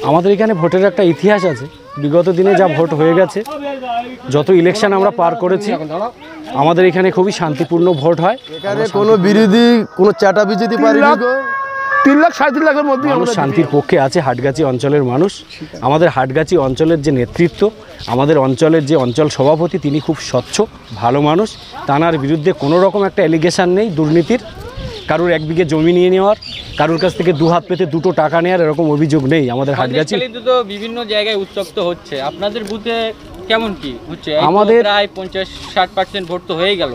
আমাদের এখানে ভোটের একটা ইতিহাস আছে। বিগত দিনে যা ভোট হয়ে গেছে, যত ইলেকশন আমরা পার করেছি, আমাদের এখানে খুবই শান্তিপূর্ণ ভোট হয়। এখানে কোনো বিরোধী কোনো চাটা বিজেপি পারেনি। 3,37,000-এর মধ্যে মানুষ শান্তির পক্ষে আছে। হাটগাছি অঞ্চলের মানুষ, আমাদের হাটগাছি অঞ্চলের যে নেতৃত্ব, আমাদের অঞ্চলের যে অঞ্চল সভাপতি, তিনি খুব স্বচ্ছ ভালো মানুষ। তানার বিরুদ্ধে কোনো রকম একটা অ্যালিগেশন নেই দুর্নীতির, কারোর 1 বিঘে জমি নিয়ে নেওয়ার, কারোর কাছ থেকে 2 হাত পেতে 2টো টাকা নেওয়ার এরকম অভিযোগ নেই আমাদের হাটগাছি। তো বিভিন্ন জায়গায় উত্তপ্ত হচ্ছে, আপনাদের বুথে কেমন কি হচ্ছে? আমাদের প্রায় 50-60% ভোট তো হয়ে গেল।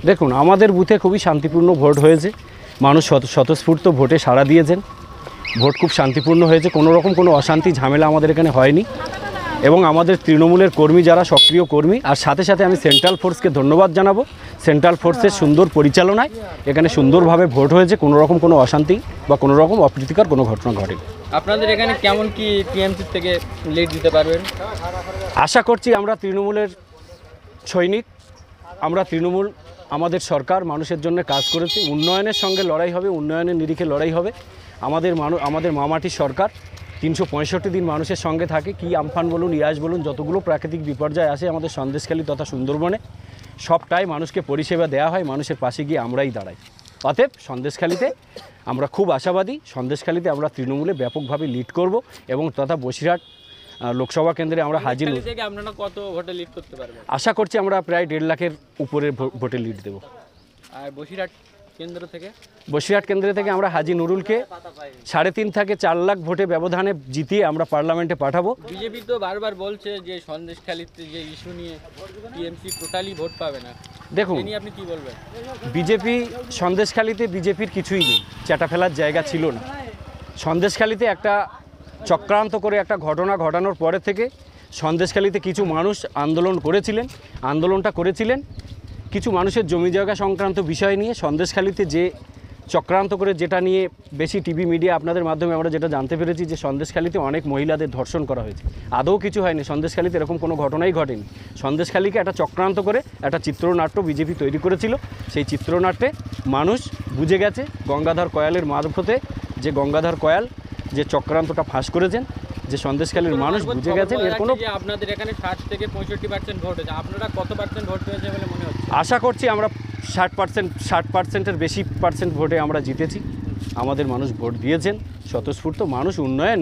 দেখুন আমাদের বুথে খুবই শান্তিপূর্ণ ভোট হয়েছে। মানুষ স্বতঃস্ফূর্ত ভোটে সাড়া দিয়েছেন। ভোট খুব শান্তিপূর্ণ হয়েছে, কোনো রকম কোনো অশান্তি ঝামেলা আমাদের এখানে হয়নি। এবং আমাদের তৃণমূলের কর্মী যারা সক্রিয় কর্মী, আর সাথে সাথে আমি সেন্ট্রাল ফোর্সকে ধন্যবাদ জানাবো। সেন্ট্রাল ফোর্সের সুন্দর পরিচালনায় এখানে সুন্দরভাবে ভোট হয়েছে, কোনো রকম কোনো অশান্তি বা কোনো রকম অপ্রীতিকর কোনো ঘটনা ঘটেনি। আপনাদের এখানে কেমন কি টিএমসি থেকে লিড দিতে পারবেন? আশা করছি আমরা তৃণমূলের সৈনিক, আমরা তৃণমূল, আমাদের সরকার মানুষের জন্য কাজ করেছে। উন্নয়নের সঙ্গে লড়াই হবে, উন্নয়নের নিরিখে লড়াই হবে। আমাদের মামাটির সরকার 365 দিন মানুষের সঙ্গে থাকে। কি আমফান বলুন, ইয়াস বলুন, যতগুলো প্রাকৃতিক বিপর্যয় আসে আমাদের সন্দেশখালী তথা সুন্দরবনে, সবটাই মানুষকে পরিষেবা দেওয়া হয়। মানুষের পাশে গিয়ে আমরাই দাঁড়াই। অতএব সন্দেশখালীতে আমরা খুব আশাবাদী। সন্দেশখালীতে আমরা তৃণমূলে ব্যাপকভাবে লিড করব এবং তথা বসিরহাট লোকসভা কেন্দ্রে আমরা হাজির। আপনারা কত ভোটে লিড করতে পারবেন? আশা করছি আমরা প্রায় 1.5 লাখের উপরে ভোটে লিড দেব। আর বসিরহাট কেন্দ্র থেকে আমরা হাজি নুরুলকে 3.5 থেকে 4 লাখ ভোটে ব্যবধানে জিতিয়ে আমরা পার্লামেন্টে পাঠাবো। বিজেপি তো বারবার বলছে যে সন্দেশখালীতে যে ইস্যু নিয়ে টিএমসি টোটালি ভোট পাবে না। দেখুন আপনি কি বলবেন? বিজেপি সন্দেশখালীতে বিজেপির কিছুই নেই, চাটা ফেলার জায়গা ছিল না। সন্দেশখালীতে একটা চক্রান্ত করে একটা ঘটনা ঘটানোর পরে থেকে সন্দেশখালীতে কিছু মানুষ আন্দোলনটা করেছিলেন কিছু মানুষের জমি জায়গা সংক্রান্ত বিষয় নিয়ে। সন্দেশখালীতে যে চক্রান্ত করে, যেটা নিয়ে বেশি টিভি মিডিয়া আপনাদের মাধ্যমে আমরা যেটা জানতে পেরেছি, যে সন্দেশখালীতে অনেক মহিলাদের ধর্ষণ করা হয়েছে। আদৌ কিছু হয়নি, সন্দেশখালীতে এরকম কোনো ঘটনাই ঘটেনি। সন্দেশখালীকে একটা চক্রান্ত করে একটা চিত্রনাট্য বিজেপি তৈরি করেছিল। সেই চিত্রনাট্যে মানুষ বুঝে গেছে গঙ্গাধর কয়ালের মারফতে, যে গঙ্গাধর কয়াল যে চক্রান্তটা ফাঁস করেছেন, যে সন্দেশখালীর মানুষ বুঝে গেছেন। এর কোনো আপনাদের এখানে 60 থেকে 65% ভোট হয়েছে, আপনারা কত পার্সেন্ট ভোট পেয়েছে বলে মনে হচ্ছে? আশা করছি আমরা 60%-60%-এর বেশি পার্সেন্ট ভোটে আমরা জিতেছি। আমাদের মানুষ ভোট দিয়েছেন স্বতঃস্ফূর্ত। মানুষ উন্নয়নের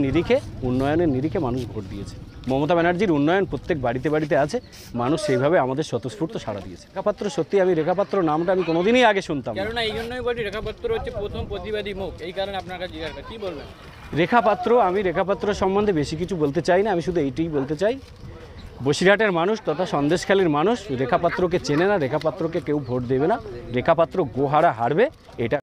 নিরিখে মানুষ ভোট দিয়েছে। মমতা ব্যানার্জির উন্নয়ন প্রত্যেক বাড়িতে বাড়িতে আছে। মানুষ সেইভাবে আমাদের স্বতঃস্ফূর্ত সাড়া দিয়েছে। রেখাপাত্র, সত্যি আমি রেখাপাত্র নামটা আমি কোনোদিনই আগে শুনতাম না। কারণ এই জন্যই বলি রেখাপাত্র হচ্ছে প্রথম প্রতিবাদী মুখ, এই কারণে আপনার কাছে জিজ্ঞাসা কি বলবেন? আমি রেখাপাত্র সম্বন্ধে বেশি কিছু বলতে চাই না। আমি শুধু এইটাই বলতে চাই, বসিরহাটের মানুষ তথা সন্দেশখালীর মানুষ রেখাপাত্রকে চেনে না, রেখাপাত্রকে কেউ ভোট দেবে না। রেখাপাত্র গোহারা হারবে, এটা